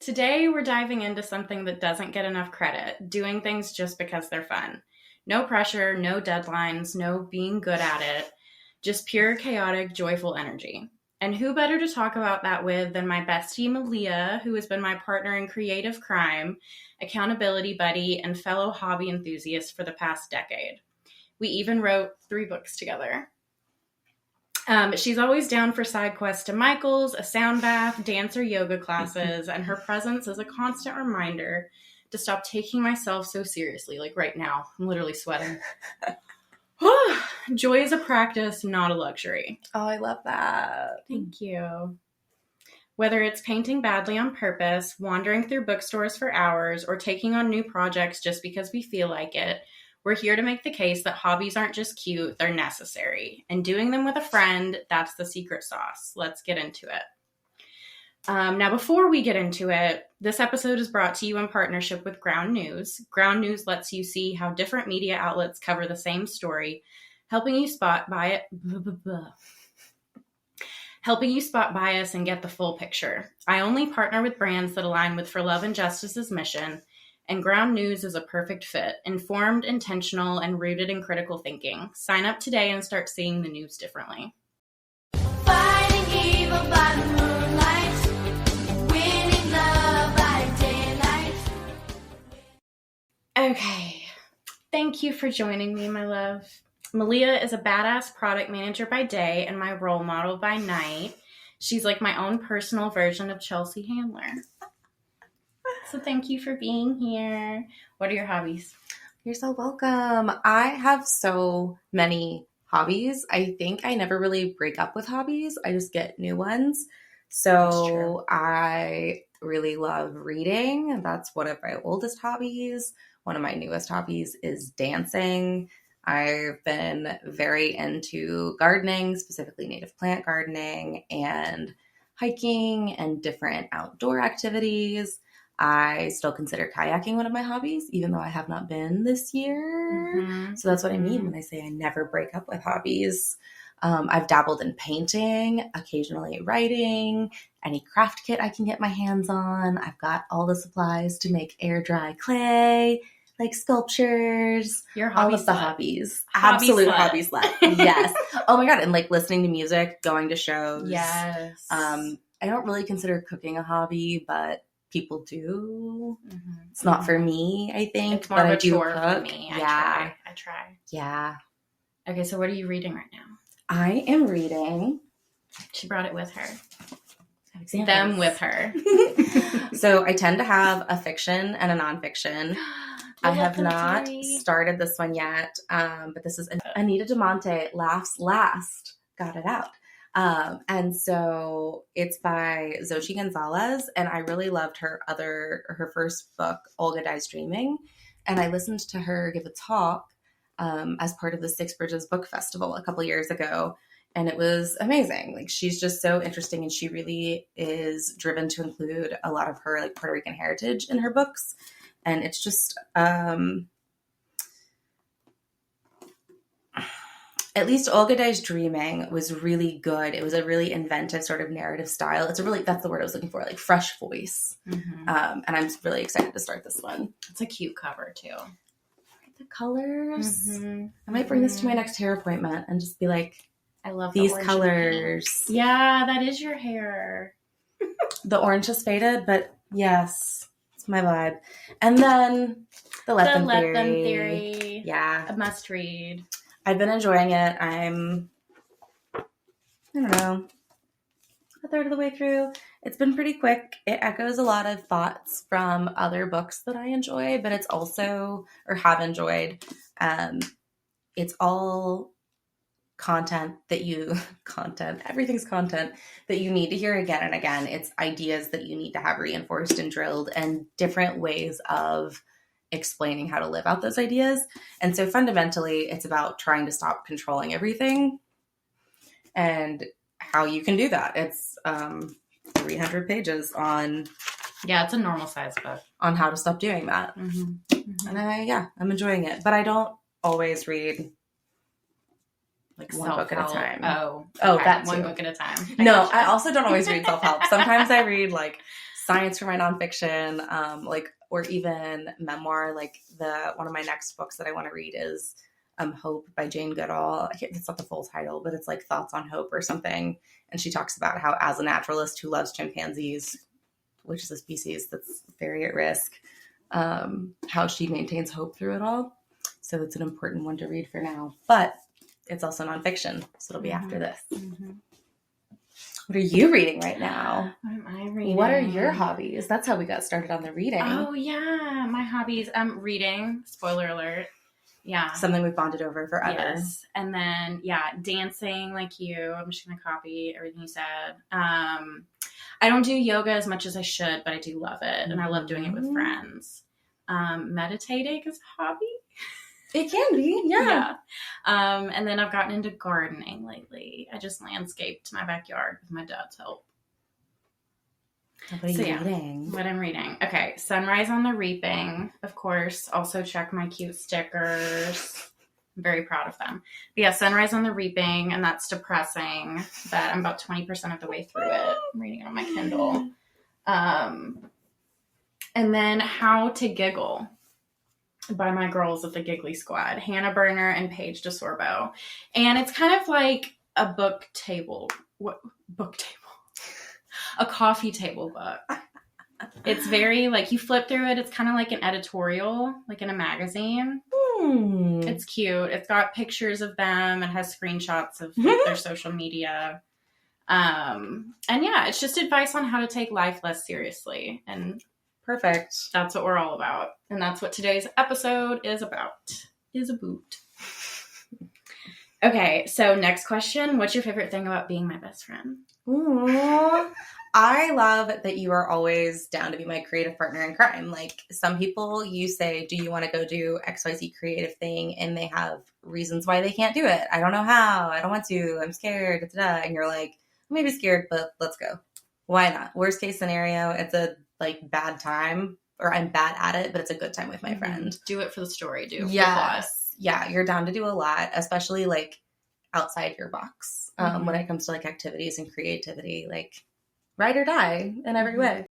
Today, we're diving into something that doesn't get enough credit, doing things just because they're fun. No pressure, no deadlines, no being good at it, just pure, chaotic, joyful energy. And who better to talk about that with than my bestie, Meleah, who has been my partner in creative crime, accountability buddy, and fellow hobby enthusiast for the past decade. We even wrote 3 books together. She's always down for side quests to Michael's, a sound bath, dance or yoga classes, and her presence is a constant reminder to stop taking myself so seriously. Like right now, I'm literally sweating. Joy is a practice, not a luxury. Oh, I love that. Thank you. Whether it's painting badly on purpose, wandering through bookstores for hours, or taking on new projects just because we feel like it, we're here to make the case that hobbies aren't just cute, they're necessary. And doing them with a friend, that's the secret sauce. Let's get into it. Now, before we get into it, this episode is brought to you in partnership with Ground News. Ground News lets you see how different media outlets cover the same story, helping you spot bias and get the full picture. I only partner with brands that align with For Love and Justice's mission, and Ground News is a perfect fit, informed, intentional, and rooted in critical thinking. Sign up today and start seeing the news differently. Fighting evil by the moonlight, winning love by daylight. Okay, thank you for joining me, my love. Meleah is a badass product manager by day and my role model by night. She's like my own personal version of Chelsea Handler. So thank you for being here. What are your hobbies? You're so welcome. I have so many hobbies. I think I never really break up with hobbies. I just get new ones. So I really love reading. That's one of my oldest hobbies. One of my newest hobbies is dancing. I've been very into gardening, specifically native plant gardening, and hiking and different outdoor activities. I still consider kayaking one of my hobbies, even though I have not been this year. Mm-hmm. So that's what I mean when I say I never break up with hobbies. I've dabbled in painting, occasionally writing, any craft kit I can get my hands on. I've got all the supplies to make air dry clay, like sculptures, Your hobby all of the slut. hobbies. Hobby Absolute slut. hobby slut. Yes. Oh my God. And like listening to music, going to shows. Yes. I don't really consider cooking a hobby, but people do. Mm-hmm. It's not for me, I think. It's more but of I a do chore cook. for me. Yeah. I try. Yeah. Okay, so what are you reading right now? I am reading. She brought it with her. Examples. Them with her. So I tend to have a fiction and a nonfiction. I have not Three. started this one yet, but this is Anita DeMonte, Laughs Last. Got it out. And so it's by Xochitl Gonzalez, and I really loved her first book, Olga Dies Dreaming, and I listened to her give a talk as part of the Six Bridges Book Festival a couple years ago, and it was amazing. Like, she's just so interesting, and she really is driven to include a lot of her like Puerto Rican heritage in her books, and it's just at least Olga Dies Dreaming was really good. It was a really inventive sort of narrative style. That's the word I was looking for, like fresh voice. Mm-hmm. And I'm really excited to start this one. It's a cute cover, too. The colors. Mm-hmm. I might bring this to my next hair appointment and just be like, I love these the orange colors. Yeah, that is your hair. The orange has faded, but yes, it's my vibe. And then the Let Them Theory. Yeah. A must read. I've been enjoying it. I don't know, a third of the way through. It's been pretty quick. It echoes a lot of thoughts from other books that I enjoy, but it's also, or have enjoyed, it's all everything's content that you need to hear again and again. It's ideas that you need to have reinforced and drilled, and different ways of explaining how to live out those ideas. And so fundamentally, it's about trying to stop controlling everything and how you can do that. It's 300 pages on... Yeah, it's a normal size book. On how to stop doing that. Mm-hmm. Mm-hmm. And I'm enjoying it. But I don't always read like one book at a time. Oh, Oh, okay. that one too. book at a time. No, I also don't always read self-help. Sometimes I read like science for my nonfiction, or even memoir. Like one of my next books that I want to read is Hope by Jane Goodall. It's not the full title, but it's like Thoughts on Hope or something. And she talks about how, as a naturalist who loves chimpanzees, which is a species that's very at risk, how she maintains hope through it all. So it's an important one to read for now. But it's also nonfiction, so it'll be after this. Mm-hmm. What are you reading right now? What am I reading? What are your hobbies? That's how we got started on the reading. Oh, yeah. My hobbies. Reading. Spoiler alert. Yeah. Something we've bonded over forever. Yes. And then, dancing like you. I'm just going to copy everything you said. I don't do yoga as much as I should, but I do love it. And I love doing it with friends. Meditating is a hobby. It can be, yeah. And then I've gotten into gardening lately. I just landscaped my backyard with my dad's help. What are you reading? What I'm reading. Okay, Sunrise on the Reaping, of course. Also check my cute stickers. I'm very proud of them. But yeah, Sunrise on the Reaping, and that's depressing, but I'm about 20% of the way through it. I'm reading it on my Kindle. And then How to Giggle by my girls at the Giggly Squad, Hannah Berner and Paige DeSorbo. And it's kind of like a book table. What book table? A coffee table book. It's very, like, you flip through it, it's kind of like an editorial, like in a magazine. It's cute. It's got pictures of them. It has screenshots of their social media. And yeah, it's just advice on how to take life less seriously. And perfect. That's what we're all about. And that's what today's episode is about. Is a boot. Okay, so next question. What's your favorite thing about being my best friend? Ooh. I love that you are always down to be my creative partner in crime. Like, some people, you say, do you want to go do XYZ creative thing? And they have reasons why they can't do it. I don't know how. I don't want to. I'm scared. And you're like, I may be scared, but let's go. Why not? Worst case scenario, it's a bad time, or I'm bad at it, but it's a good time with my friend. Do it for the story. Do it for the plot. Yeah, you're down to do a lot, especially outside your box when it comes to activities and creativity. Ride or die in every way.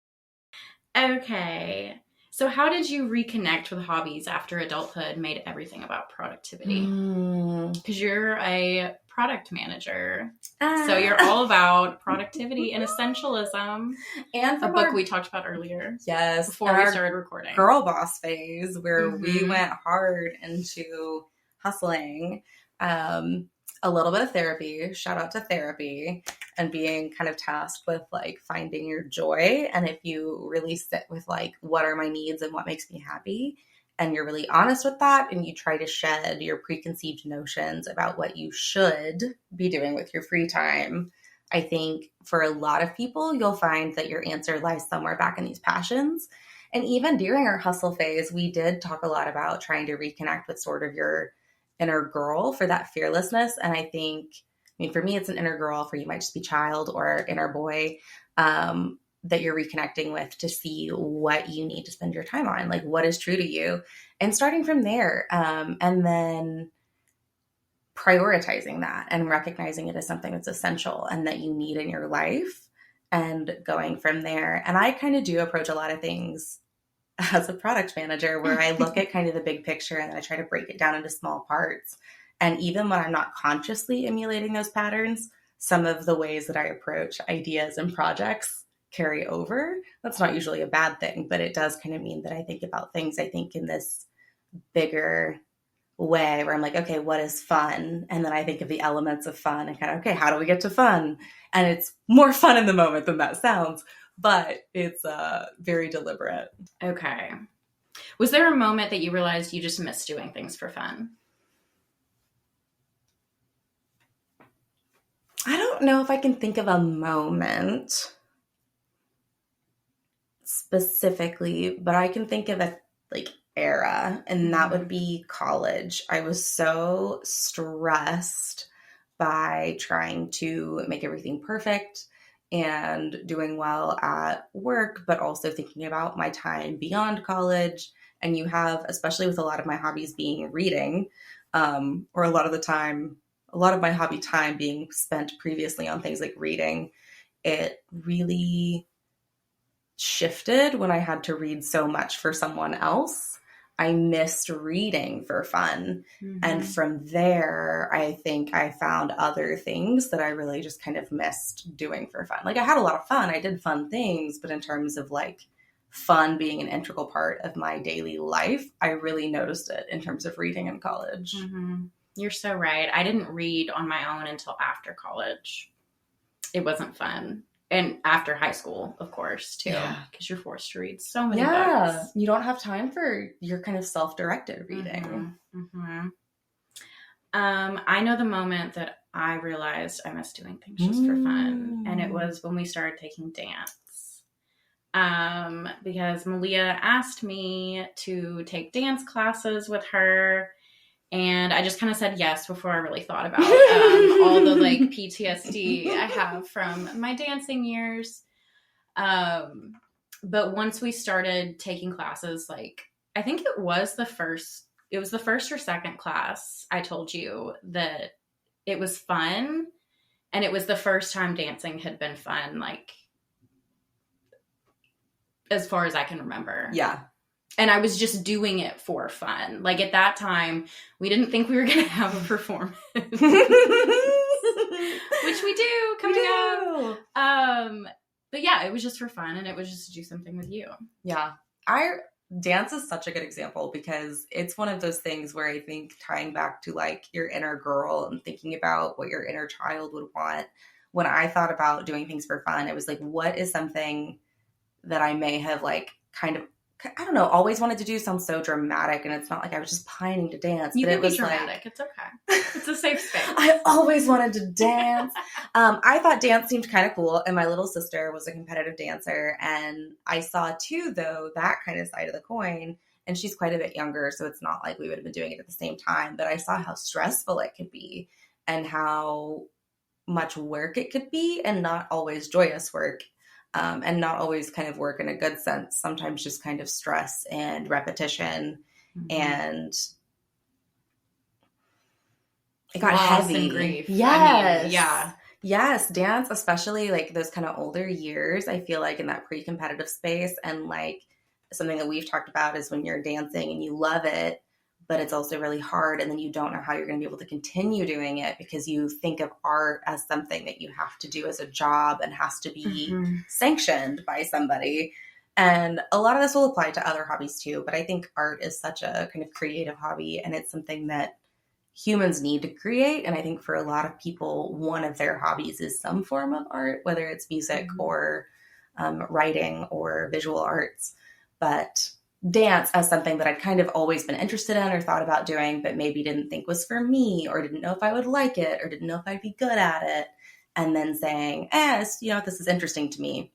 Okay. So how did you reconnect with hobbies after adulthood made everything about productivity? Because you're a product manager. So you're all about productivity and essentialism. And a book we talked about earlier. Yes. Before we started recording. Girl boss phase where we went hard into hustling. A little bit of therapy, shout out to therapy, and being kind of tasked with finding your joy. And if you really sit with what are my needs and what makes me happy, and you're really honest with that, and you try to shed your preconceived notions about what you should be doing with your free time, I think for a lot of people, you'll find that your answer lies somewhere back in these passions. And even during our hustle phase, we did talk a lot about trying to reconnect with sort of your inner girl for that fearlessness. And I think, for me, it's an inner girl. For you, might just be child or inner boy that you're reconnecting with to see what you need to spend your time on, what is true to you, and starting from there, and then prioritizing that and recognizing it as something that's essential and that you need in your life, and going from there. And I kind of do approach a lot of things as a product manager where I look at kind of the big picture and I try to break it down into small parts. And even when I'm not consciously emulating those patterns, some of the ways that I approach ideas and projects carry over. That's not usually a bad thing, but it does kind of mean that I think about things, in this bigger way where I'm okay, what is fun? And then I think of the elements of fun and kind of, okay, how do we get to fun? And it's more fun in the moment than that sounds, but it's very deliberate. Okay. Was there a moment that you realized you just missed doing things for fun? I don't know if I can think of a moment specifically, but I can think of a era, and that would be college. I was so stressed by trying to make everything perfect and doing well at work, but also thinking about my time beyond college. And you have, especially with a lot of my hobbies being reading, or a lot of my hobby time being spent previously on things like reading, it really shifted when I had to read so much for someone else. I missed reading for fun. And from there, I think I found other things that I really just kind of missed doing for fun. Like I had a lot of fun. I did fun things, but in terms of like fun being an integral part of my daily life, I really noticed it in terms of reading in college. You're so right. I didn't read on my own until after college. It wasn't fun. And after high school, of course, too. Because you're forced to read so many books. You don't have time for your kind of self-directed reading. I know the moment that I realized I missed doing things just for fun. And it was when we started taking dance. Because Meleah asked me to take dance classes with her. And I just kind of said yes before I really thought about all the like PTSD I have from my dancing years. But once we started taking classes, like I think it was the first or second class I told you that it was fun. And it was the first time dancing had been fun, like as far as I can remember. Yeah. And I was just doing it for fun. Like at that time, we didn't think we were going to have a performance, which we do coming up. But yeah, it was just for fun, and it was just to do something with you. Yeah, dance is such a good example because it's one of those things where I think tying back to like your inner girl and thinking about what your inner child would want. When I thought about doing things for fun, it was like, what is something that I may have like kind of, I don't know, always wanted to do. Sounds so dramatic, and it's not like I was just pining to dance. You but can it was be dramatic. like, It's okay. It's a safe space. I always wanted to dance. I thought dance seemed kind of cool, and my little sister was a competitive dancer, and I saw too, though, that kind of side of the coin. And she's quite a bit younger, so it's not like we would have been doing it at the same time. But I saw how stressful it could be, and how much work it could be, and not always joyous work. And not always kind of work in a good sense, sometimes just kind of stress and repetition. And it got heavy. And grief. Yes. I mean, yeah. Yes. Dance, especially like those kind of older years, I feel like in that pre-competitive space. And like something that we've talked about is when you're dancing and you love it, but it's also really hard. And then you don't know how you're going to be able to continue doing it because you think of art as something that you have to do as a job and has to be sanctioned by somebody. And a lot of this will apply to other hobbies too. But I think art is such a kind of creative hobby, and it's something that humans need to create. And I think for a lot of people, one of their hobbies is some form of art, whether it's music or writing or visual arts. But dance as something that I'd kind of always been interested in or thought about doing, but maybe didn't think was for me, or didn't know if I would like it, or didn't know if I'd be good at it. And then saying, this is interesting to me.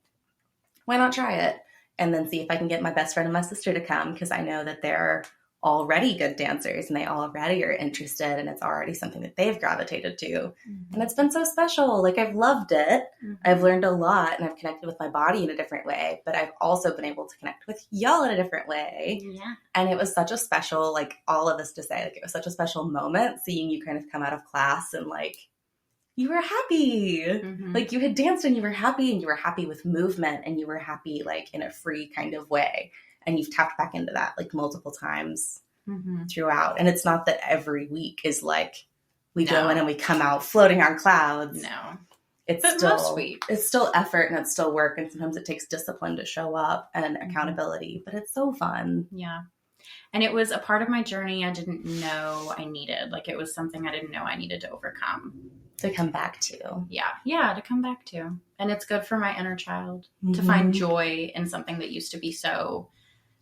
Why not try it? And then see if I can get my best friend and my sister to come, because I know that they're already good dancers and they already are interested, and it's already something that they've gravitated to. And it's been so special. Like, I've loved it. I've learned a lot, and I've connected with my body in a different way, but I've also been able to connect with y'all in a different way. And it was such a special, like, all of this to say, like, it was such a special moment seeing you kind of come out of class and like, you were happy. Like, you had danced and you were happy, and you were happy with movement, and you were happy like in a free kind of way. And you've tapped back into that like multiple times throughout. And it's not that every week is like we go in and we come out floating on clouds. No. It's still effort, and it's still work. And sometimes it takes discipline to show up and accountability, but it's so fun. Yeah. And it was a part of my journey I didn't know I needed. Like, it was something I didn't know I needed to overcome. To come back to. Yeah, to come back to. And it's good for my inner child to find joy in something that used to be so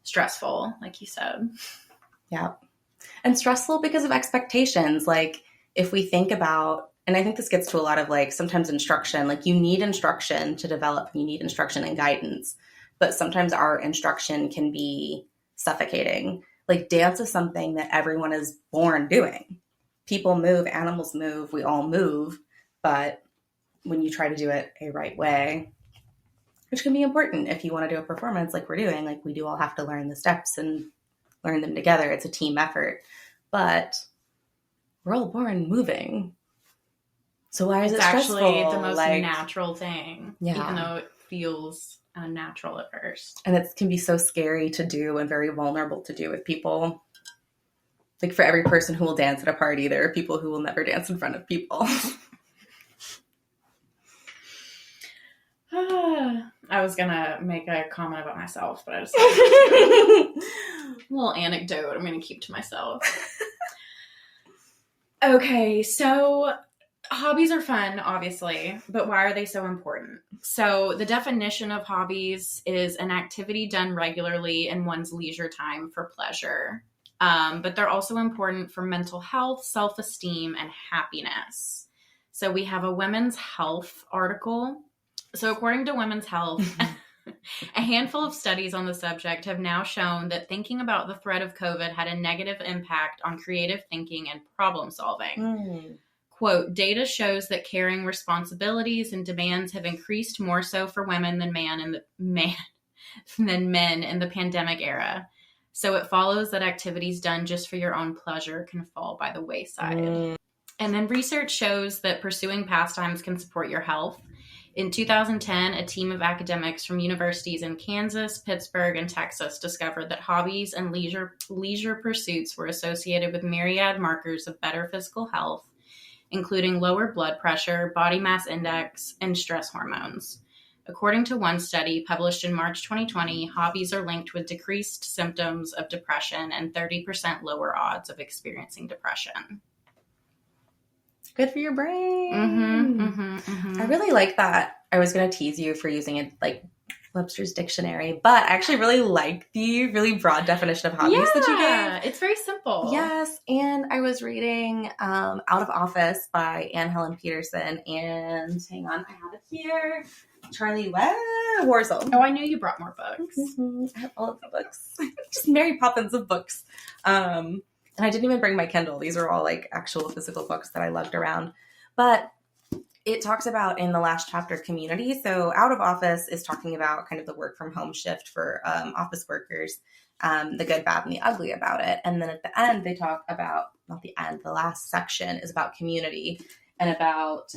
stressful, like you said. Yeah. And stressful because of expectations. Like, if we think about, and I think this gets to a lot of like sometimes instruction, like you need instruction to develop, you need instruction and guidance, but sometimes our instruction can be suffocating. Like, dance is something that everyone is born doing. People move, animals move, we all move, but when you try to do it a right way, which can be important if you want to do a performance like we're doing, like we do all have to learn the steps and learn them together. It's a team effort, but we're all born moving. So why is it stressful? It's actually the most natural thing, even though it feels unnatural at first. And it can be so scary to do and very vulnerable to do with people. Like for every person who will dance at a party, there are people who will never dance in front of people. I was gonna make a comment about myself, but I just a little anecdote I'm gonna keep to myself. Okay, so hobbies are fun, obviously, but why are they so important? So the definition of hobbies is an activity done regularly in one's leisure time for pleasure. But they're also important for mental health, self-esteem, and happiness. So we have a Women's Health article. So according to Women's Health, a handful of studies on the subject have now shown that thinking about the threat of COVID had a negative impact on creative thinking and problem solving. Quote, data shows that carrying responsibilities and demands have increased more so for women than men in the pandemic era. So it follows that activities done just for your own pleasure can fall by the wayside. And then research shows that pursuing pastimes can support your health. In 2010, a team of academics from universities in Kansas, Pittsburgh, and Texas discovered that hobbies and leisure pursuits were associated with myriad markers of better physical health, including lower blood pressure, body mass index, and stress hormones. According to one study published in March 2020, hobbies are linked with decreased symptoms of depression and 30% lower odds of experiencing depression. Good for your brain. I really like that. I was going to tease you for using it like Webster's dictionary, but I actually really like the really broad definition of hobbies that you gave. It's very simple. Yes, and I was reading Out of Office by Anne Helen Peterson, and hang on, I have it here. Charlie Warzel. Oh, I knew you brought more books. I have all of the books. Just Mary Poppins of books. And I didn't even bring my Kindle. These are all like actual physical books that I lugged around. But it talks about in the last chapter community. So Out of Office is talking about kind of the work from home shift for office workers, the good, bad, and the ugly about it. And then at the end, they talk about, not the end, the last section is about community and about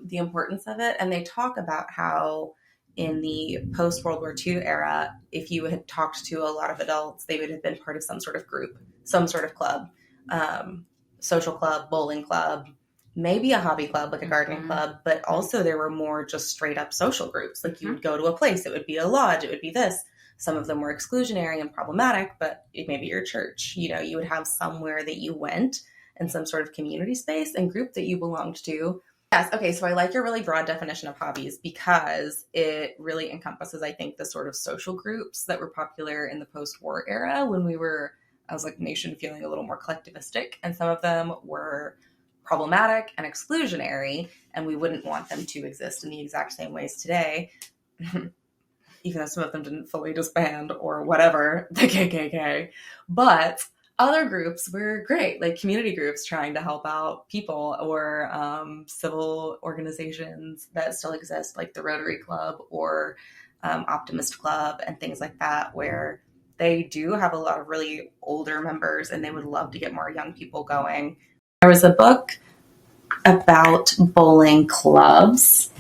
the importance of it. And they talk about how in the post-World War II era, if you had talked to a lot of adults, they would have been part of some sort of group, some sort of club, social club, bowling club, maybe a hobby club, like a gardening club, but also there were more just straight up social groups. Like you would go to a place, it would be a lodge, it would be this. Some of them were exclusionary and problematic, but it may be your church. You know, you would have somewhere that you went and some sort of community space and group that you belonged to. Yes. Okay. So I like your really broad definition of hobbies because it really encompasses, I think, the sort of social groups that were popular in the post-war era when we were, as like a nation, feeling a little more collectivistic. And some of them were problematic and exclusionary, and we wouldn't want them to exist in the exact same ways today, even though some of them didn't fully disband or whatever, the KKK. But other groups were great, like community groups trying to help out people or civil organizations that still exist, like the Rotary Club or Optimist Club and things like that, where they do have a lot of really older members and they would love to get more young people going. There was a book about bowling clubs.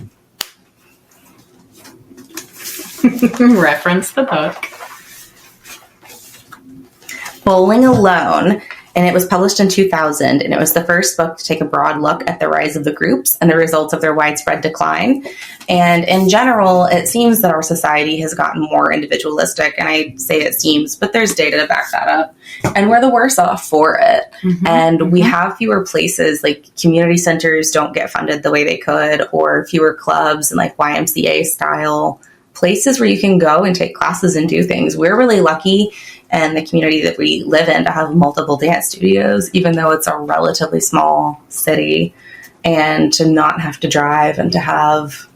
Reference the book. Bowling Alone, and it was published in 2000, and it was the first book to take a broad look at the rise of the groups and the results of their widespread decline. And in general, it seems that our society has gotten more individualistic, and I say it seems, but there's data to back that up, and we're the worse off for it. And we have fewer places, like community centers don't get funded the way they could, or fewer clubs and like YMCA style places where you can go and take classes and do things. We're really lucky in the community that we live in to have multiple dance studios, even though it's a relatively small city, and to not have to drive and to have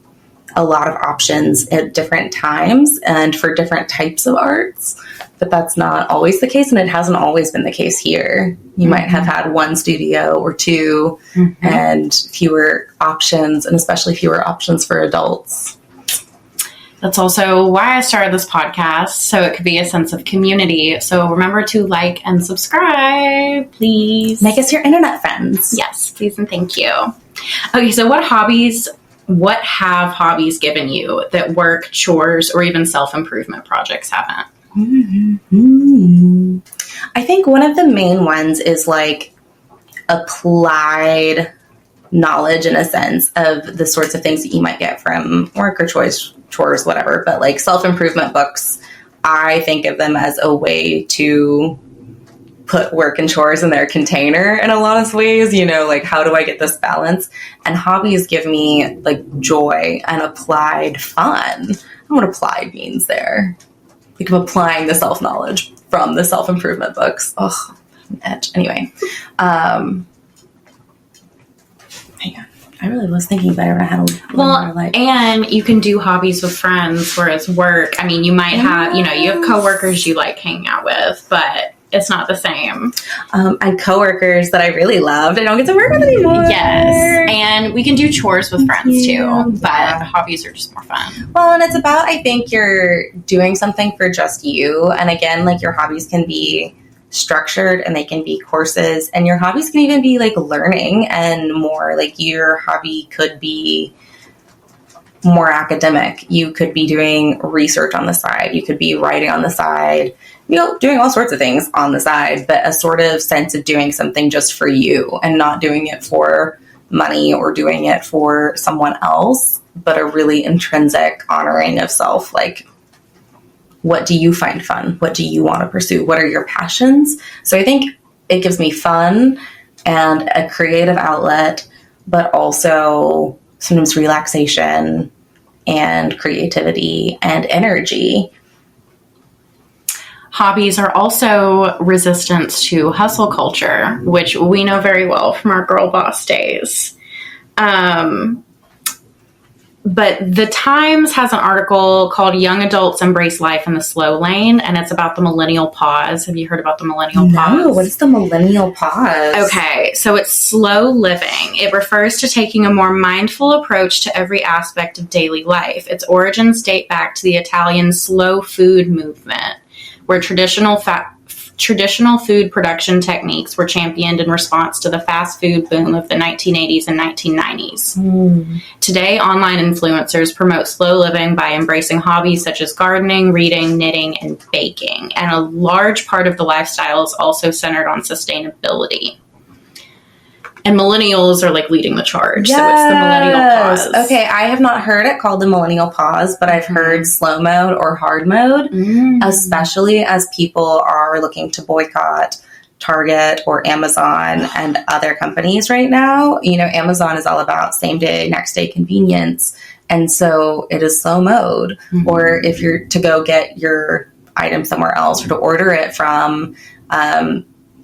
a lot of options at different times and for different types of arts. But that's not always the case, and it hasn't always been the case here. You might have had one studio or two and fewer options, and especially fewer options for adults. That's also why I started this podcast, so it could be a sense of community. So remember to like and subscribe, please. Make us your internet friends. Yes, please and thank you. Okay, so what hobbies what have hobbies given you that work, chores, or even self-improvement projects haven't? Mm-hmm. I think one of the main ones is like applied knowledge in a sense of the sorts of things that you might get from work or chores, whatever. But like self-improvement books, I think of them as a way to put work and chores in their container in a lot of ways, you know, like how do I get this balance? And hobbies give me like joy and applied fun. I don't know what applied means there. Like I'm applying the self-knowledge from the self-improvement books. Oh, anyway. Hang on. I really was thinking about it. I had a Well, and you can do hobbies with friends, whereas work, I mean, you might have, you know, you have coworkers you like hanging out with, but it's not the same. And coworkers that I really loved, I don't get to work with anymore. Yes, and we can do chores with friends too, but hobbies are just more fun. Well, and it's about, I think you're doing something for just you. And again, like your hobbies can be structured and they can be courses, and your hobbies can even be like learning and more. Like your hobby could be more academic. You could be doing research on the side. You could be writing on the side, you know, doing all sorts of things on the side, but a sort of sense of doing something just for you and not doing it for money or doing it for someone else, but a really intrinsic honoring of self. Like, what do you find fun? What do you want to pursue? What are your passions? So I think it gives me fun and a creative outlet, but also sometimes relaxation and creativity and energy. Hobbies are also resistance to hustle culture, which we know very well from our girl boss days. But The Times has an article called Young Adults Embrace Life in the Slow Lane, and it's about the millennial pause. Have you heard about the millennial pause? No, what is the millennial pause? Okay, so it's slow living. It refers to taking a more mindful approach to every aspect of daily life. Its origins date back to the Italian slow food movement, where traditional food production techniques were championed in response to the fast food boom of the 1980s and 1990s. Today, online influencers promote slow living by embracing hobbies such as gardening, reading, knitting, and baking. And a large part of the lifestyle is also centered on sustainability. And millennials are like leading the charge. Yes. So it's the millennial pause. Okay, I have not heard it called the millennial pause, but I've heard slow mode or hard mode, especially as people are looking to boycott Target or Amazon and other companies right now. You know, Amazon is all about same day, next day convenience. And so it is slow mode. Or if you're to go get your item somewhere else or to order it from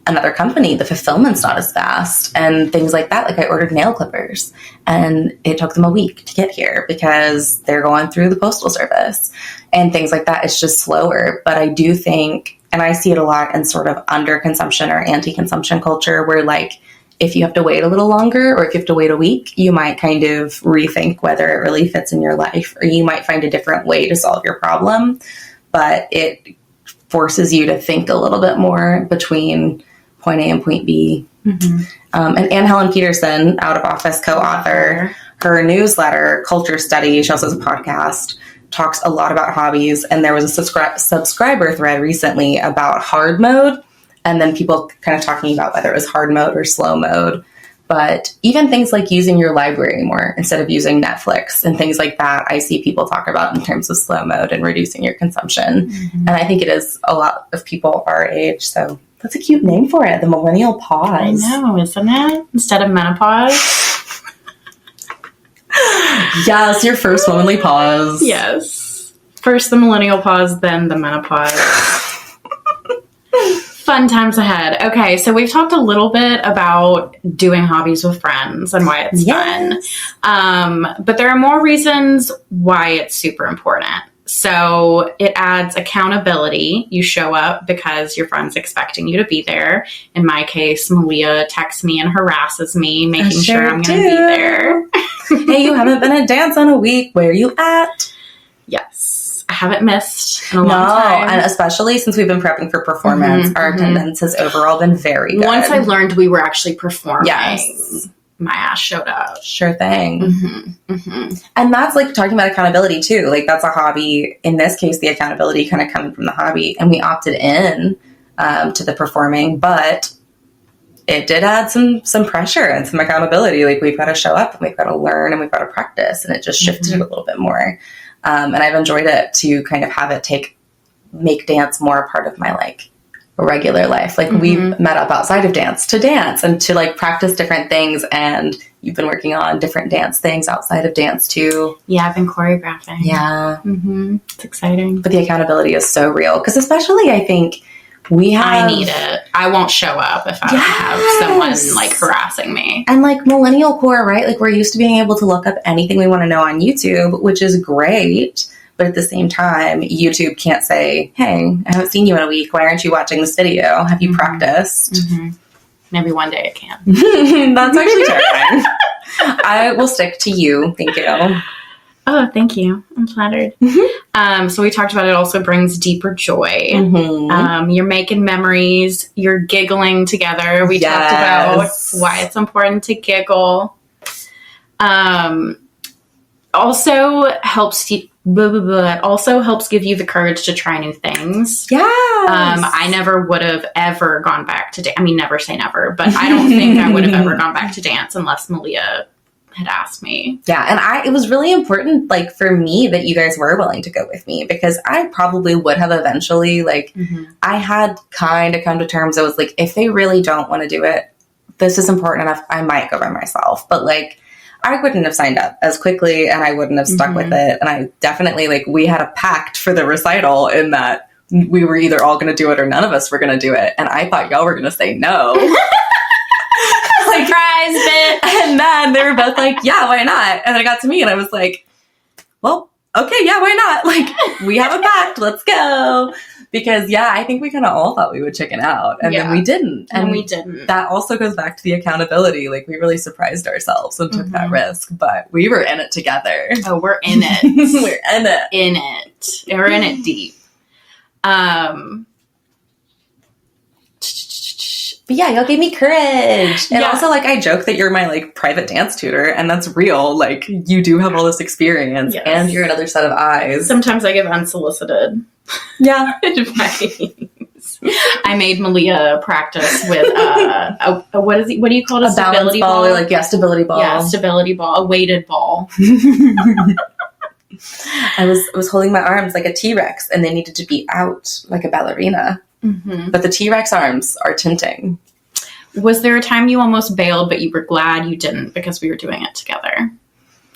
another company, the fulfillment's not as fast and things like that. Like I ordered nail clippers and it took them a week to get here because they're going through the postal service and things like that. It's just slower. But I do think, and I see it a lot in sort of under-consumption or anti-consumption culture where like if you have to wait a little longer or if you have to wait a week, you might kind of rethink whether it really fits in your life, or you might find a different way to solve your problem. But it forces you to think a little bit more between point A and point B. And Anne Helen Peterson, Out of Office co-author, her newsletter, Culture Study, she also has a podcast, talks a lot about hobbies. And there was a subscriber thread recently about hard mode, and then people kind of talking about whether it was hard mode or slow mode. But even things like using your library more instead of using Netflix and things like that, I see people talk about in terms of slow mode and reducing your consumption. And I think it is a lot of people our age. So that's a cute name for it, the millennial pause. I know, isn't it? Instead of menopause. Yes, your first womanly pause. Yes. First the millennial pause, then the menopause. Fun times ahead. Okay, so we've talked a little bit about doing hobbies with friends and why it's fun. But there are more reasons why it's super important. So it adds accountability. You show up because your friend's expecting you to be there. In my case, Meleah texts me and harasses me, making sure I'm going to be there. Hey, you haven't been at dance in a week. Where are you at? Yes. I haven't missed in a long time. And especially since we've been prepping for performance, our attendance has overall been very good. Once I learned we were actually performing. Yes. my ass showed up. Sure thing. Mm-hmm. Mm-hmm. And that's like talking about accountability too. Like that's a hobby. In this case, the accountability kind of coming from the hobby, and we opted in to the performing, but it did add some pressure and some accountability. Like we've got to show up and we've got to learn and we've got to practice, and it just shifted it a little bit more. And I've enjoyed it to kind of have it make dance more a part of my like regular life. Like we met up outside of dance and to like practice different things, and you've been working on different dance things outside of dance too. Yeah, I've been choreographing. Yeah. Mm-hmm. It's exciting. But the accountability is so real, because especially I think I need it. I won't show up if I don't have someone like harassing me. And like millennial core, right? Like we're used to being able to look up anything we want to know on YouTube, which is great. But at the same time, YouTube can't say, hey, I haven't seen you in a week. Why aren't you watching this video? Have you practiced? Mm-hmm. Maybe one day it can. That's actually terrifying. I will stick to you. Thank you. Oh, thank you. I'm flattered. So we talked about it also brings deeper joy. You're making memories. You're giggling together. We talked about why it's important to giggle. Also helps it also helps give you the courage to try new things. Yeah. I never would have ever gone back to dance. I mean, never say never, but I don't think I would have ever gone back to dance unless Meleah had asked me. Yeah. And it was really important, like, for me that you guys were willing to go with me, because I probably would have eventually, like, I had kind of come to terms. I was like, if they really don't want to do it, this is important enough, I might go by myself. But, like, I wouldn't have signed up as quickly, and I wouldn't have stuck with it. And I definitely, like, we had a pact for the recital in that we were either all going to do it or none of us were going to do it. And I thought y'all were going to say no. Surprise, bitch. And then they were both like, yeah, why not? And then it got to me and I was like, well, okay, yeah, why not? Like, we have a pact, let's go. Because, yeah, I think we kind of all thought we would chicken out. And then we didn't. And we didn't. That also goes back to the accountability. Like, we really surprised ourselves and took that risk. But we were in it together. Oh, we're in it. We're in it. In it. We're in it deep. But yeah, y'all gave me courage. And also, like, I joke that you're my, like, private dance tutor, and that's real. Like, you do have all this experience, and you're another set of eyes. Sometimes I give unsolicited advice. I made Meleah practice with what do you call it? A stability ball? Or like, stability ball. Yeah, stability ball, a weighted ball. I was holding my arms like a T-Rex, and they needed to be out like a ballerina. But the T-Rex arms are tinting. Was there a time you almost bailed, but you were glad you didn't because we were doing it together?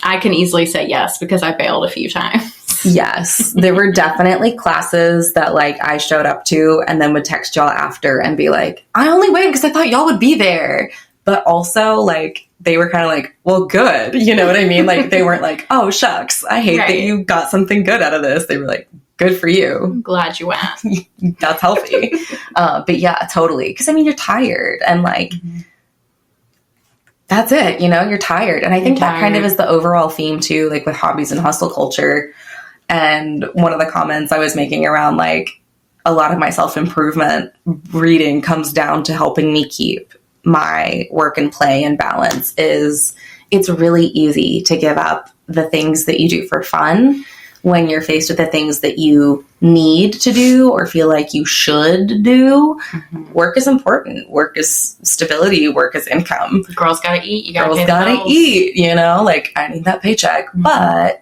I can easily say yes, because I bailed a few times. Yes. There were definitely classes that, like, I showed up to and then would text y'all after and be like, I only went because I thought y'all would be there. But also, like, they were kind of like, well, good. You know what I mean? Like, they weren't like, oh, shucks, I hate that you got something good out of this. They were like, good for you. I'm glad you went. That's healthy. But yeah, totally. Because, I mean, you're tired and, like, that's it. You know, you're tired. And I think that kind of is the overall theme, too, like, with hobbies and hustle culture. And one of the comments I was making around, like, a lot of my self-improvement reading comes down to helping me keep my work and play in balance is it's really easy to give up the things that you do for fun when you're faced with the things that you need to do or feel like you should do. Work is important. Work is stability. Work is income. Girls gotta eat. You Girls gotta eat, you know, like I need that paycheck, but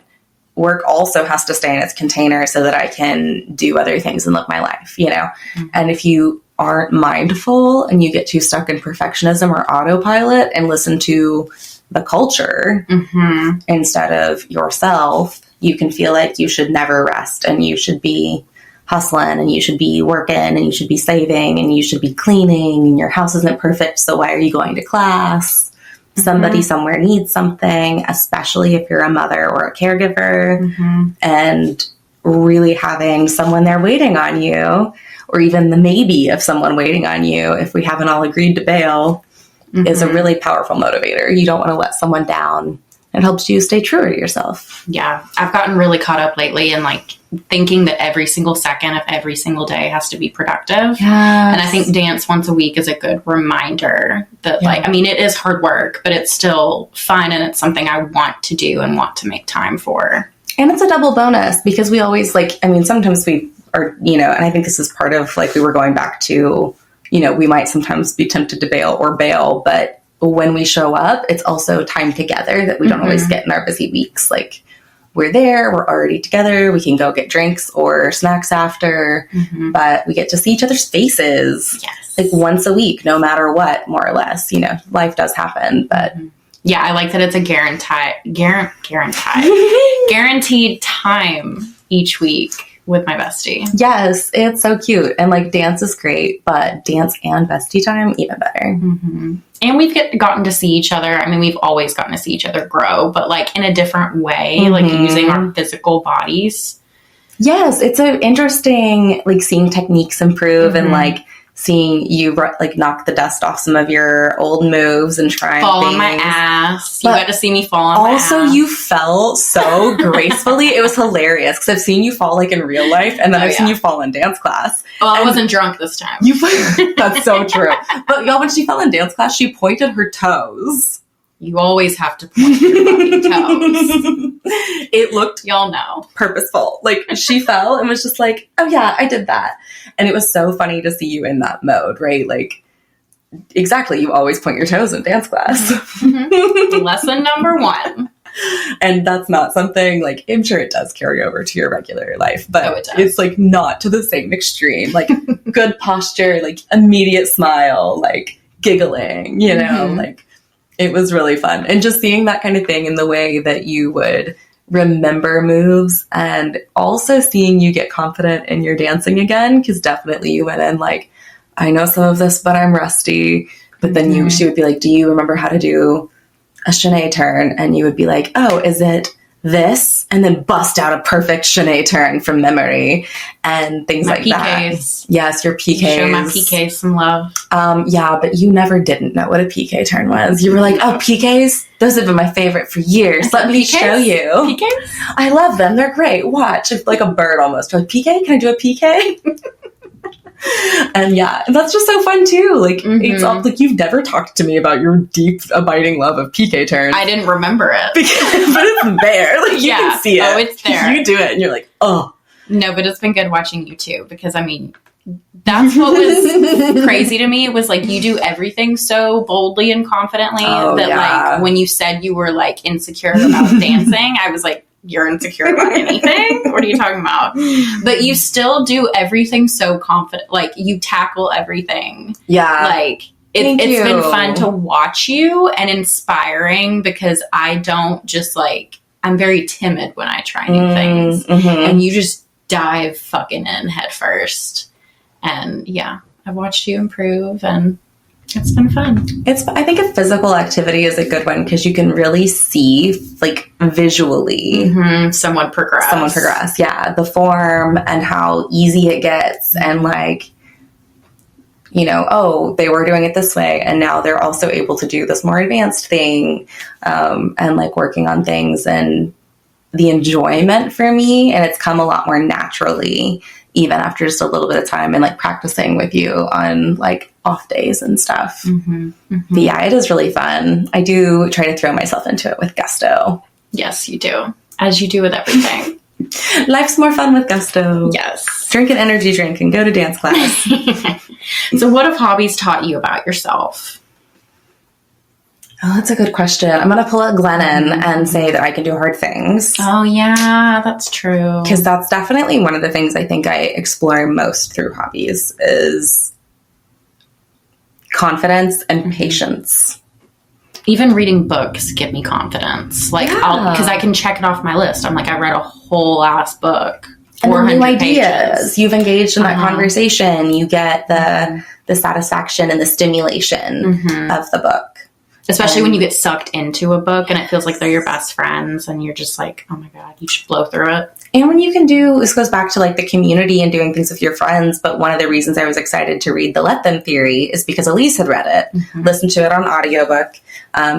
work also has to stay in its container so that I can do other things and live my life, you know? And if you aren't mindful and you get too stuck in perfectionism or autopilot and listen to the culture instead of yourself, you can feel like you should never rest and you should be hustling and you should be working and you should be saving and you should be cleaning and your house isn't perfect, so why are you going to class? Somebody somewhere needs something, especially if you're a mother or a caregiver, and really having someone there waiting on you, or even the maybe of someone waiting on you if we haven't all agreed to bail, is a really powerful motivator. You don't want to let someone down It helps you stay truer to yourself. Yeah, I've gotten really caught up lately in like thinking that every single second of every single day has to be productive. Yeah. And I think dance once a week is a good reminder that like, I mean, it is hard work, but it's still fun and it's something I want to do and want to make time for. And it's a double bonus because we always like, I mean, sometimes we are, you know, and I think this is part of like, we were going back to, you know, we might sometimes be tempted to bail, but when we show up, it's also time together that we don't always get in our busy weeks. Like we're there, we're already together. We can go get drinks or snacks after, but we get to see each other's faces like once a week, no matter what, more or less, you know, life does happen, but yeah, I like that it's a guaranteed time each week with my bestie. Yes, it's so cute. And like dance is great, but dance and bestie time, even better. And we've gotten to see each other. I mean, we've always gotten to see each other grow, but like in a different way, like using our physical bodies. Yes, it's so interesting, like seeing techniques improve and like seeing you like knock the dust off some of your old moves and trying fall things. on my ass. But you got to see me fall on my ass. Also, you fell so gracefully. It was hilarious because I've seen you fall like in real life, and then I've seen you fall in dance class. Well, I wasn't drunk this time. That's so true. But y'all, when she fell in dance class, she pointed her toes. You always have to point your fucking toes. It looked Y'all know. purposeful. Like she fell and was just like, oh yeah, I did that. And it was so funny to see you in that mode, right? Like exactly. You always point your toes in dance class. Lesson number 1. And that's not something like, I'm sure it does carry over to your regular life, but it it's like not to the same extreme. Like good posture, like immediate smile, like giggling, you know, like it was really fun. And just seeing that kind of thing in the way that you would remember moves and also seeing you get confident in your dancing again. Cause definitely you went in like, I know some of this, but I'm rusty. But then she would be like, do you remember how to do a chaîné turn? And you would be like, oh, is it this? And then bust out a perfect chaîné turn from memory and things My like PKs. that. Yes, your PKs. Show my PKs some love. Yeah, but you never didn't know what a PK turn was. You were like, oh, PKs? Those have been my favorite for years. Let me show you. PKs? I love them. They're great. Watch. It's like a bird almost. You're like, PK? Can I do a PK? And yeah, that's just so fun too. Like it's all, like you've never talked to me about your deep, abiding love of PK turns. I didn't remember it. But it's there. Like you can see it. Oh, it's there. You do it and you're like, oh. No, but it's been good watching you too, because I mean, that's what was crazy to me. It was like you do everything so boldly and confidently like when you said you were like insecure about dancing, I was like, you're insecure about anything? What are you talking about? But you still do everything so confident. Like you tackle everything. Yeah. Like it's been fun to watch you and inspiring because I don't just like, I'm very timid when I try new things and you just dive fucking in head first. And yeah, I've watched you improve and it's been fun. I think a physical activity is a good one because you can really see, like, visually someone progress. Yeah, the form and how easy it gets, and like, you know, oh, they were doing it this way, and now they're also able to do this more advanced thing, and like working on things, and the enjoyment for me, and it's come a lot more naturally. Even after just a little bit of time and like practicing with you on like off days and stuff. But yeah, it is really fun. I do try to throw myself into it with gusto. Yes, you do. As you do with everything. Life's more fun with gusto. Yes. Drink an energy drink and go to dance class. So what have hobbies taught you about yourself? Oh, that's a good question. I'm going to pull out Glennon and say that I can do hard things. Oh, yeah, that's true. Because that's definitely one of the things I think I explore most through hobbies is confidence and patience. Even reading books give me confidence. Like, because I can check it off my list. I'm like, I read a whole ass book. And the new ideas. You've engaged in that conversation. You get the satisfaction and the stimulation of the book. Especially when you get sucked into a book and it feels like they're your best friends and you're just like, oh my God, you should blow through it. And when you can do, this goes back to like the community and doing things with your friends. But one of the reasons I was excited to read The Let Them Theory is because Elise had read it, listened to it on audiobook.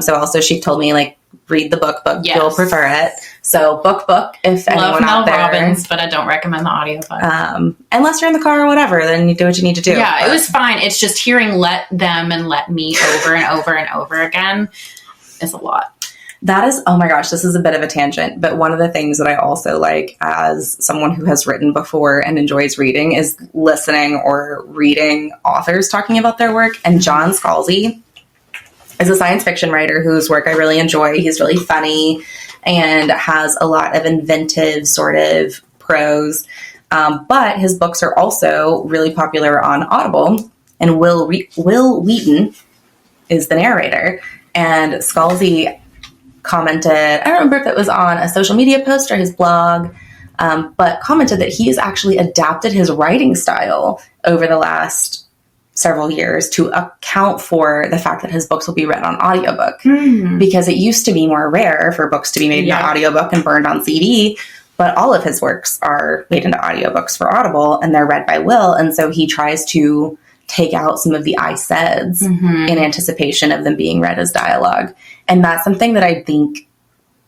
So also she told me like read the book, but Yes. you'll prefer it. So book, if Love anyone Mel out there. Robbins, but I don't recommend the audiobook. Unless you're in the car or whatever, then you do what you need to do. Yeah, But it was fine. It's just hearing Let Them and Let Me over and over and over again is a lot. that is, oh my gosh, this is a bit of a tangent, but one of the things that I also like as someone who has written before and enjoys reading is listening or reading authors talking about their work. And John Scalzi is a science fiction writer whose work I really enjoy. He's really funny and has a lot of inventive sort of prose. But his books are also really popular on Audible. And Will Wheaton is the narrator. And Scalzi commented, I don't remember if it was on a social media post or his blog, but commented that he has actually adapted his writing style over the last several years to account for the fact that his books will be read on audiobook. Because it used to be more rare for books to be made into audiobook and burned on CD, but all of his works are made into audiobooks for Audible, and they're read by Will, and so he tries to take out some of the I saids in anticipation of them being read as dialogue. And that's something that I think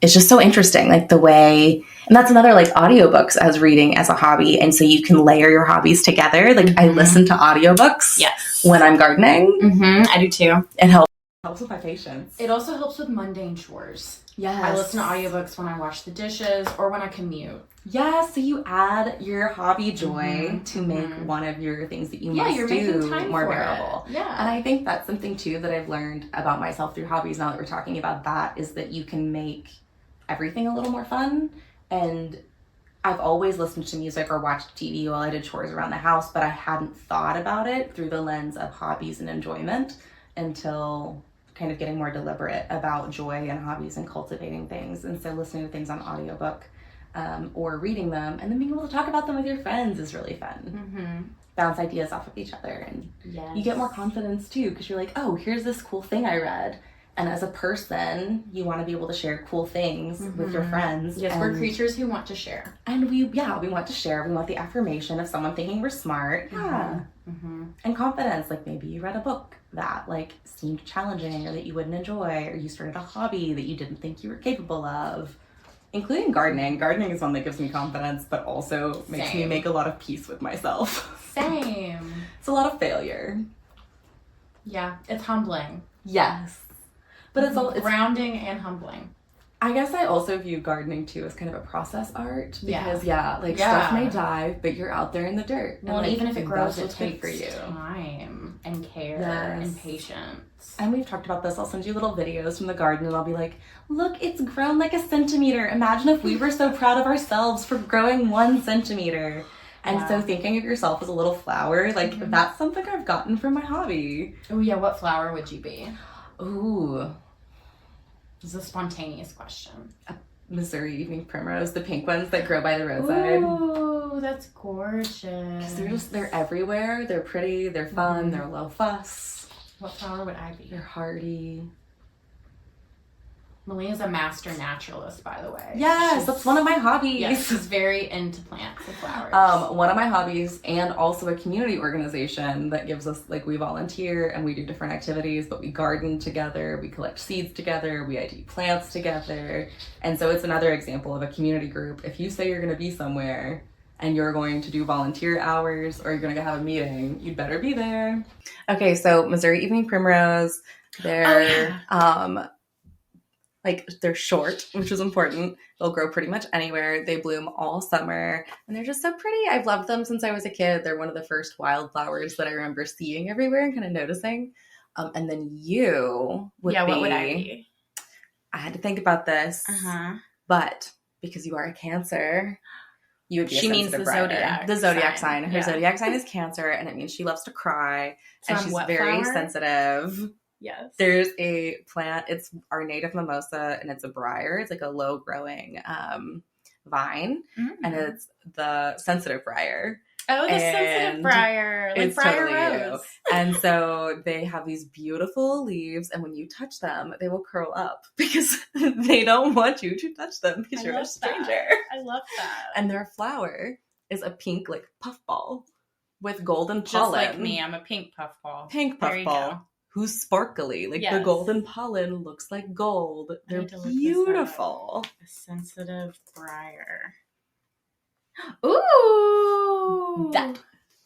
is just so interesting, like the way, and that's another like audiobooks as reading as a hobby. And so you can layer your hobbies together. Like I listen to audiobooks when I'm gardening. I do too. It helps with my patience. It also helps with mundane chores. Yes. I listen to audiobooks when I wash the dishes or when I commute. Yeah, so you add your hobby joy to make one of your things that you must you're do making time more for bearable. it. Yeah. And I think that's something too that I've learned about myself through hobbies now that we're talking about that, is that you can make everything a little more fun. And I've always listened to music or watched TV while I did chores around the house, but I hadn't thought about it through the lens of hobbies and enjoyment until kind of getting more deliberate about joy and hobbies and cultivating things. And so listening to things on audiobook or reading them and then being able to talk about them with your friends is really fun. Bounce ideas off of each other, and you get more confidence too, because you're like, oh, here's this cool thing I read. And as a person, you want to be able to share cool things with your friends. Yes, we're creatures who want to share. And we want to share. We want the affirmation of someone thinking we're smart. And confidence. Like maybe you read a book that like seemed challenging or that you wouldn't enjoy, or you started a hobby that you didn't think you were capable of. Including gardening. Gardening is one that gives me confidence, but also makes me make a lot of peace with myself. Same. It's a lot of failure. Yeah, it's humbling. Yes. But it's grounding and humbling. I guess I also view gardening too as kind of a process art, because stuff may die, but you're out there in the dirt. Well, and even if it grows, it takes for you time and care and patience. And we've talked about this. I'll send you little videos from the garden and I'll be like, look, it's grown like 1 centimeter. Imagine if we were so proud of ourselves for growing 1 centimeter. And so thinking of yourself as a little flower, like that's something I've gotten from my hobby. Oh yeah, what flower would you be? Ooh. This is a spontaneous question. A Missouri evening primrose, the pink ones that grow by the roadside. Ooh, that's gorgeous. Because they're everywhere. They're pretty, they're fun, they're low fuss. What flower would I be? They're hardy. Meleah's a master naturalist, by the way. Yes, that's one of my hobbies. Yes, she's very into plants and flowers. One of my hobbies, and also a community organization that gives us, like, we volunteer and we do different activities, but we garden together, we collect seeds together, we ID plants together. And so it's another example of a community group. If you say you're going to be somewhere and you're going to do volunteer hours or you're going to have a meeting, you'd better be there. Okay, so Missouri evening primrose, they're they're short, which is important. They'll grow pretty much anywhere. They bloom all summer, and they're just so pretty. I've loved them since I was a kid. They're one of the first wildflowers that I remember seeing everywhere and kind of noticing. And then you would be... what would I be? I had to think about this, but because you are a Cancer, you would be a sensitive writer. The zodiac sign. Her zodiac sign is Cancer, and it means she loves to cry, so and she's very sensitive. Yes. There's a plant, it's our native mimosa, and it's a briar. It's like a low growing vine, and it's the sensitive briar. Oh, the sensitive briar. Like briar totally rose. And so they have these beautiful leaves, and when you touch them, they will curl up because they don't want you to touch them because you're a stranger. I love that. And their flower is a pink, like, puffball with golden pollen. Just like me, I'm a pink puffball. Pink puffball. who's sparkly. Like the Yes. golden pollen looks like gold. They're need to look this beautiful. A sensitive briar. Ooh! That.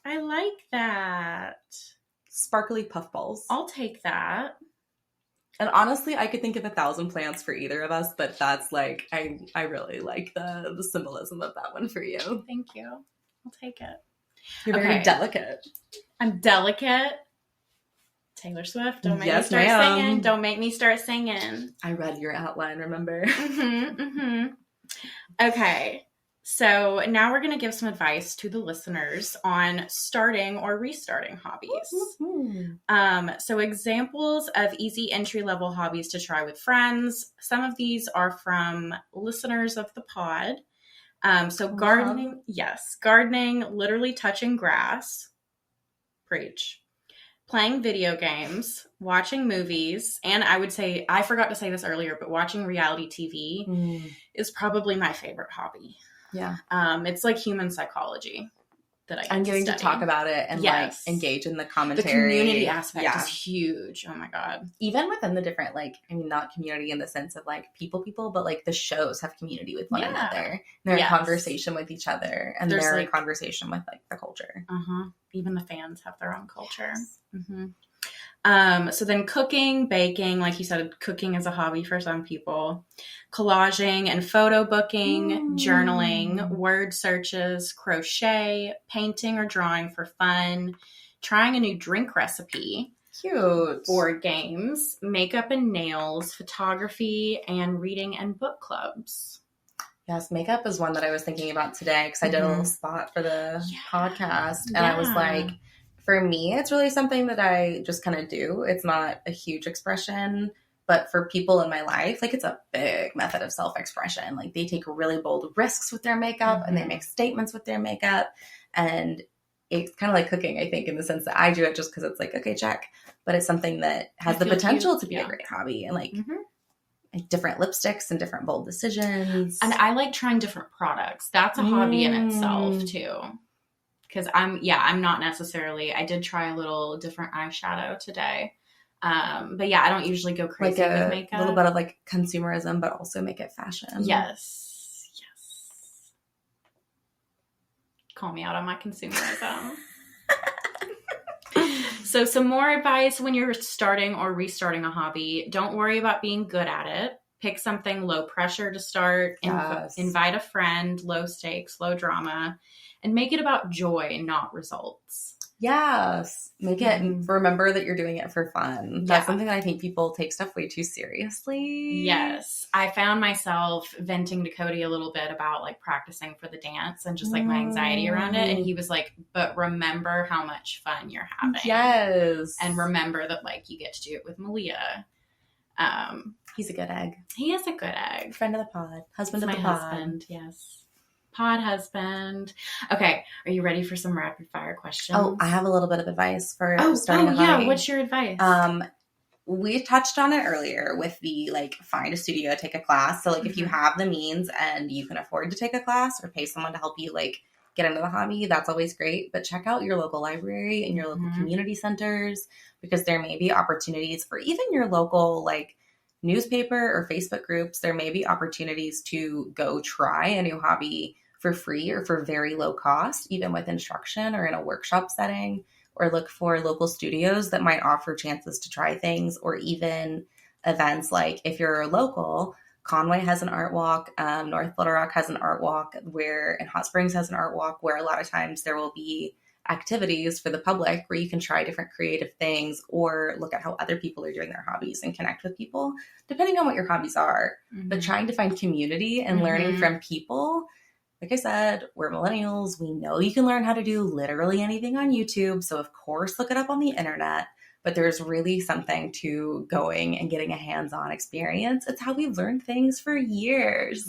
I like that. Sparkly puffballs. I'll take that. And honestly, I could think of 1,000 plants for either of us, but that's like, I really like the symbolism of that one for you. Thank you. I'll take it. You're very Okay. delicate. I'm delicate. Taylor Swift, don't make Yes, me start ma'am. singing. Don't make me start singing. I read your outline, remember? Okay. So now we're going to give some advice to the listeners on starting or restarting hobbies. So examples of easy entry-level hobbies to try with friends. Some of these are from listeners of the pod. So gardening, yes, gardening, literally touching grass. Preach. Playing video games, watching movies, and I would say, I forgot to say this earlier, but watching reality TV is probably my favorite hobby. Yeah. It's like human psychology that I get I'm to getting to study. talk about it and Yes. like engage in the The commentary. community aspect Yeah. is huge. Oh my God. Even within the different, like, I mean, not community in the sense of like people, but like the shows have community with one Yeah. another. They're Yes. in conversation with each other and There's, they're in like- conversation with like the culture. Even the fans have their own culture. Yes. So then cooking, baking, like you said, cooking is a hobby for some people. Collaging and photo booking, journaling, word searches, crochet, painting or drawing for fun, trying a new drink recipe, Cute. board games, makeup and nails, photography, and reading and book clubs. Yes, makeup is one that I was thinking about today because I did a little spot for the podcast. And I was Yeah. like, for me, it's really something that I just kind of do. It's not a huge expression, but for people in my life, like it's a big method of self-expression. Like they take really bold risks with their makeup and they make statements with their makeup. And it's kind of like cooking, I think, in the sense that I do it just because it's like, okay, check. But it's something that has I the feel potential cute. to be Yeah. a great hobby and like different lipsticks and different bold decisions. And I like trying different products. That's a hobby in itself too. Because I'm not necessarily, I did try a little different eyeshadow today. But yeah, I don't usually go crazy like with a makeup. little bit of like consumerism, but also make it fashion. Yes. Call me out on my consumerism. So some more advice when you're starting or restarting a hobby. Don't worry about being good at it. Pick something low pressure to start. Yes. Invite a friend, low stakes, low drama, and make it about joy, not results. Yes. Make it, remember that you're doing it for fun. That's Yeah. something that I think people take stuff way too seriously. Yes. I found myself venting to Cody a little bit about like practicing for the dance and just like my anxiety around it. And he was like, but remember how much fun you're having. Yes. And remember that like you get to do it with Meleah. He's a good egg. He is a good egg. Friend of the pod. Husband of My the pod. husband, yes. Pod husband. Okay, are you ready for some rapid fire questions? Oh, I have a little bit of advice for Oh, starting a yeah. hobby. What's your advice? We touched on it earlier with the like find a studio, take a class. So like if you have the means and you can afford to take a class or pay someone to help you like get into the hobby, that's always great. But check out your local library and your local community centers because there may be opportunities for even your local like newspaper or Facebook groups. There may be opportunities to go try a new hobby for free or for very low cost, even with instruction or in a workshop setting, or look for local studios that might offer chances to try things, or even events like if you're local, Conway has an art walk, North Little Rock has an art walk, and Hot Springs has an art walk where a lot of times there will be activities for the public where you can try different creative things or look at how other people are doing their hobbies and connect with people, depending on what your hobbies are. But trying to find community and learning from people. Like I said, we're millennials. We know you can learn how to do literally anything on YouTube. So of course, look it up on the internet. But there's really something to going and getting a hands-on experience. It's how we've learned things for years,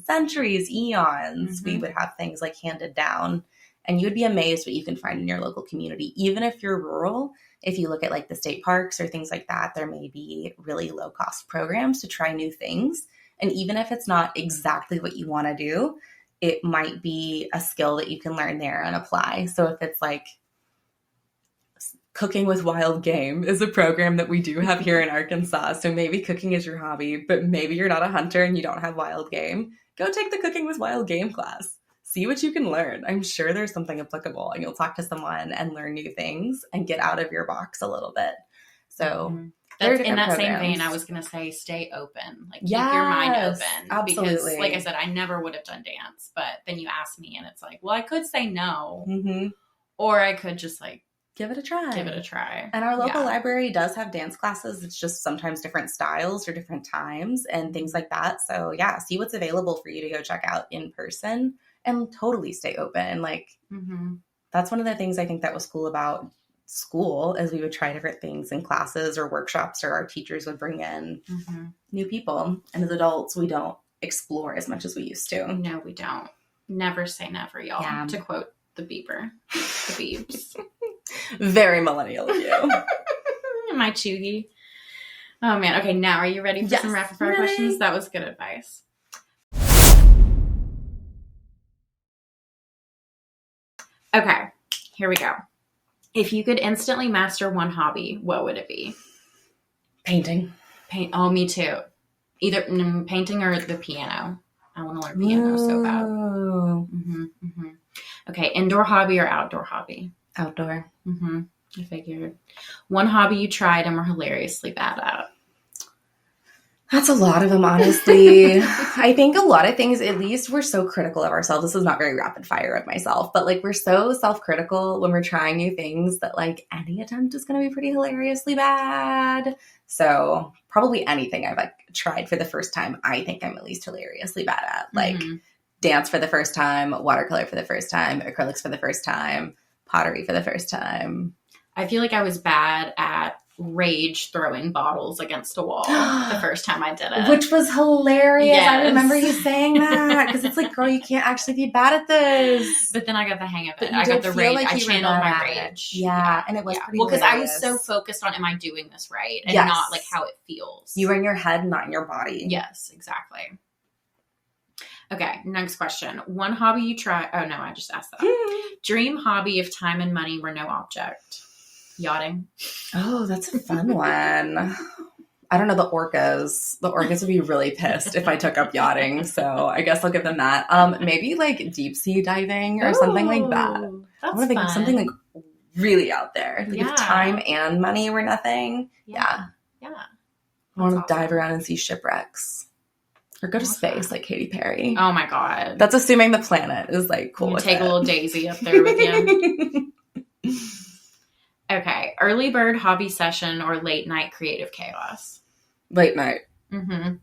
centuries, eons. We would have things like handed down. And you would be amazed what you can find in your local community. Even if you're rural, if you look at like the state parks or things like that, there may be really low-cost programs to try new things. And even if it's not exactly what you want to do, it might be a skill that you can learn there and apply. So if it's like Cooking with Wild Game is a program that we do have here in Arkansas. So maybe cooking is your hobby, but maybe you're not a hunter and you don't have wild game. Go take the Cooking with Wild Game class. See what you can learn. I'm sure there's something applicable, and you'll talk to someone and learn new things and get out of your box a little bit. So in that same vein, I was going to say stay open. Like, keep your mind open. Absolutely. Because, like I said, I never would have done dance. But then you ask me, and it's like, well, I could say no. Or I could just, like, give it a try. And our local library does have dance classes. It's just sometimes different styles or different times and things like that. So, yeah, see what's available for you to go check out in person and totally stay open. Like, that's one of the things I think that was cool about school, is we would try different things in classes or workshops, or our teachers would bring in new people. And as adults, we don't explore as much as we used to. No, we don't. Never say never, y'all. Yeah. To quote the Bieber. The Biebs. Very millennial of you. My chuggy. Oh, man. Okay, now are you ready for some rapid fire questions? That was good advice. Okay, here we go. If you could instantly master one hobby, what would it be? Painting. Oh, me too. Either painting or the piano. I want to learn piano so bad. Okay, indoor hobby or outdoor hobby? Outdoor. I figured. One hobby you tried and were hilariously bad at? That's a lot of them, honestly. I think a lot of things, at least we're so critical of ourselves. This is not very rapid fire of myself, but like, we're so self-critical when we're trying new things that like any attempt is going to be pretty hilariously bad. So probably anything I've like tried for the first time, I think I'm at least hilariously bad at. Like dance for the first time, watercolor for the first time, acrylics for the first time, pottery for the first time. I feel like I was bad at rage throwing bottles against a wall the first time I did it. Which was hilarious. Yes. I remember you saying that, because it's like, girl, you can't actually be bad at this. But then I got the hang of it. I got the rage. Like I channeled my rage. Yeah, and it was pretty because I was so focused on, am I doing this right? And not like how it feels. You were in your head, not in your body. Yes, exactly. Okay, next question. One hobby you try. Oh, no, I just asked that. Dream hobby if time and money were no object. Yachting. Oh, that's a fun one. I don't know, the orcas. The orcas would be really pissed if I took up yachting, so I guess I'll give them that. Maybe like deep sea diving or something like that. I want to think of something like really out there. Like if time and money were nothing. Yeah. I want to dive around and see shipwrecks. Or go to space like Katy Perry. Oh my God. That's assuming the planet is like cool with take a little Daisy up there with you. Okay. Early bird hobby session or late night creative chaos? Late night.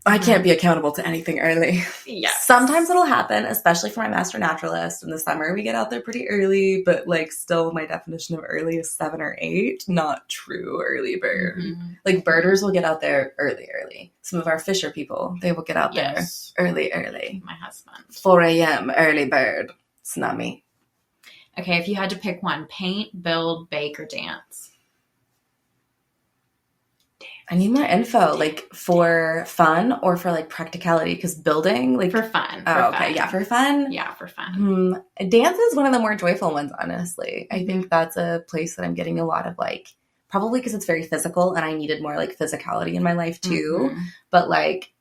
I can't be accountable to anything early. Yes. Sometimes it'll happen, especially for my master naturalist. In the summer, we get out there pretty early, but like still my definition of early is 7 or 8, not true early bird. Like birders will get out there early. Some of our fisher people, they will get out there early. My husband. 4 a.m. early bird. It's not me. Okay, if you had to pick one, paint, build, bake, or dance? I need more info, like for fun or for like practicality, because building, like for fun. Okay, yeah, for fun. Yeah, for fun. Dance is one of the more joyful ones, honestly. I think that's a place that I'm getting a lot of like, probably because it's very physical and I needed more like physicality in my life too. But like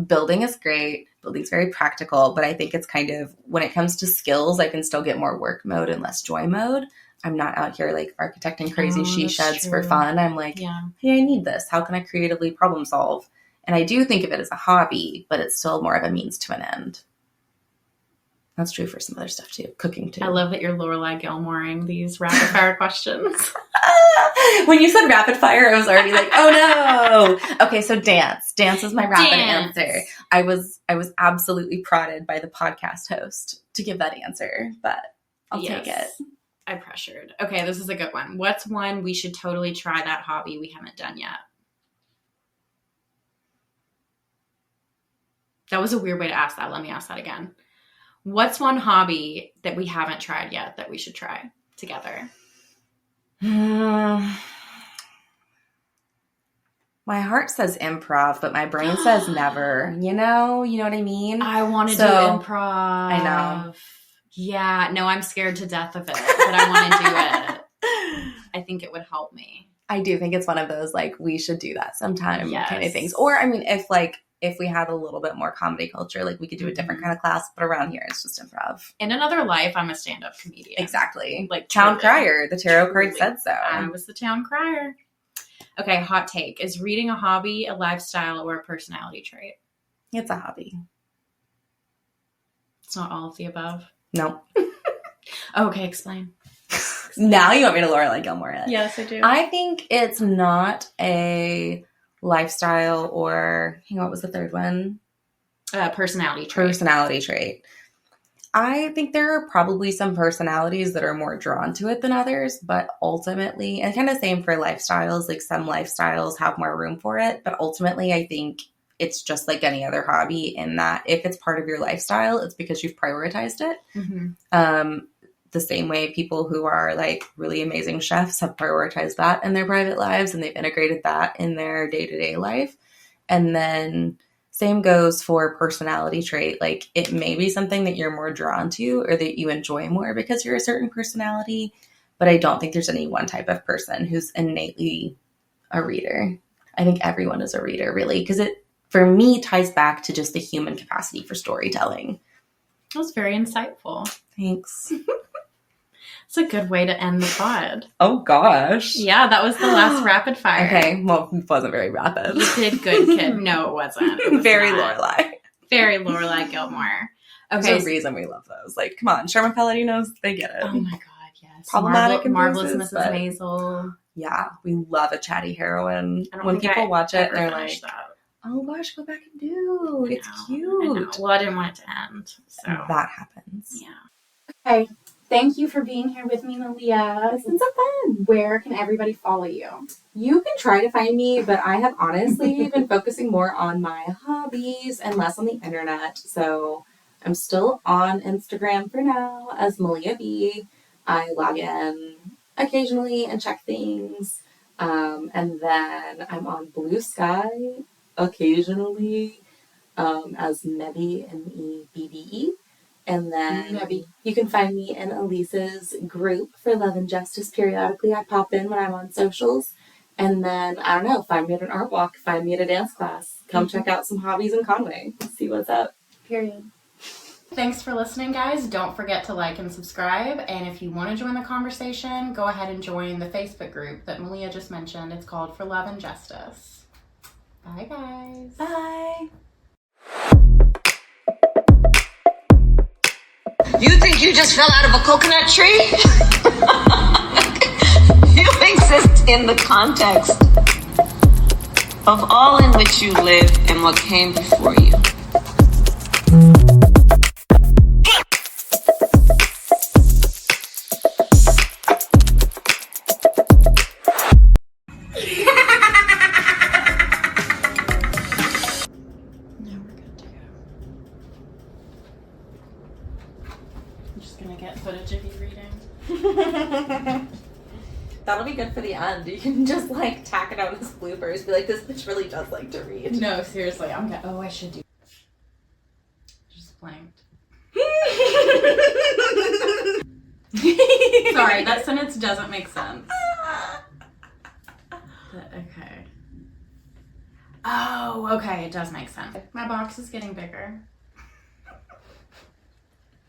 building is great. Building's very practical, but I think it's kind of, when it comes to skills, I can still get more work mode and less joy mode. I'm not out here like architecting crazy she sheds for fun. I'm like, hey, I need this. How can I creatively problem solve? And I do think of it as a hobby, but it's still more of a means to an end. That's true for some other stuff too. Cooking too. I love that you're Lorelai Gilmoreing these rapid fire questions. When you said rapid fire, I was already like, oh no. Okay, so dance. Dance is my rapid answer. I was absolutely prodded by the podcast host to give that answer, but I'll take it. I pressured. Okay, this is a good one. What's one we should totally try that hobby we haven't done yet? That was a weird way to ask that. Let me ask that again. What's one hobby that we haven't tried yet that we should try together? My heart says improv, but my brain says never. You know what I mean? I want to do improv. I know. Yeah, no, I'm scared to death of it, but I want to do it. I think it would help me. I do think it's one of those, like, we should do that sometime kind of Yes. things. Or, I mean, if we had a little bit more comedy culture, like, we could do a different kind of class, but around here, it's just improv. In another life, I'm a stand-up comedian. Exactly. Like, Town truly. crier. The tarot card Truly. said so. I was the town crier. Okay, hot take. Is reading a hobby, a lifestyle, or a personality trait? It's a hobby. It's not all of the above. No. Okay, explain. Now you want me to Lorelai Gilmore it. Yes, I do. I think it's not a lifestyle or, what was the third one? Personality trait. Personality trait. I think there are probably some personalities that are more drawn to it than others, but ultimately, and kind of same for lifestyles, like some lifestyles have more room for it, but ultimately I think it's just like any other hobby in that if it's part of your lifestyle, it's because you've prioritized it. Mm-hmm. The same way people who are like really amazing chefs have prioritized that in their private lives and they've integrated that in their day-to-day life. And then same goes for personality trait. Like it may be something that you're more drawn to or that you enjoy more because you're a certain personality, but I don't think there's any one type of person who's innately a reader. I think everyone is a reader really because it, for me, ties back to just the human capacity for storytelling. That was very insightful. Thanks. It's a good way to end the pod. Oh, gosh. Yeah, that was the last rapid fire. Okay, well, it wasn't very rapid. You did good, kid. No, it wasn't. It was Very not. Lorelai. Very Lorelai Gilmore. There's Okay. a reason we love those. Like, come on, Sherman Palladinos, they get it. Oh my god, yes. Problematic in Marvelous places, Mrs. but- Maisel. Yeah, we love a chatty heroine. I don't When think people I watch it, ever they're finished like, that. oh gosh, go back and do. It's I know. cute. Well, I didn't want it to end. So That happens. yeah. Okay. Thank you for being here with me, Meleah. It's been so fun. Where can everybody follow you? You can try to find me, but I have honestly been focusing more on my hobbies and less on the internet. So I'm still on Instagram for now as Meleah B. I log in occasionally and check things. And then I'm on Blue Sky occasionally as Mebby, Mebbe. And then Mebby. you can find me in Elise's group for Love and Justice periodically. I pop in when I'm on socials. And then, I don't know, find me at an art walk, find me at a dance class. Come check out some hobbies in Conway. See what's up. Period. Thanks for listening, guys. Don't forget to like and subscribe. And if you want to join the conversation, go ahead and join the Facebook group that Meleah just mentioned. It's called For Love and Justice. Bye, guys. Bye. You think you just fell out of a coconut tree? You exist in the context of all in which you live and what came before you. Now we're good to go. I'm just gonna get footage of you reading. That'll be good for the end. You can just like tack it out as bloopers. Be like, this bitch really does like to read. No, seriously, I'm gonna. Oh, I should do. Just blanked. Sorry, that sentence doesn't make sense. Okay. Oh, okay, it does make sense. My box is getting bigger.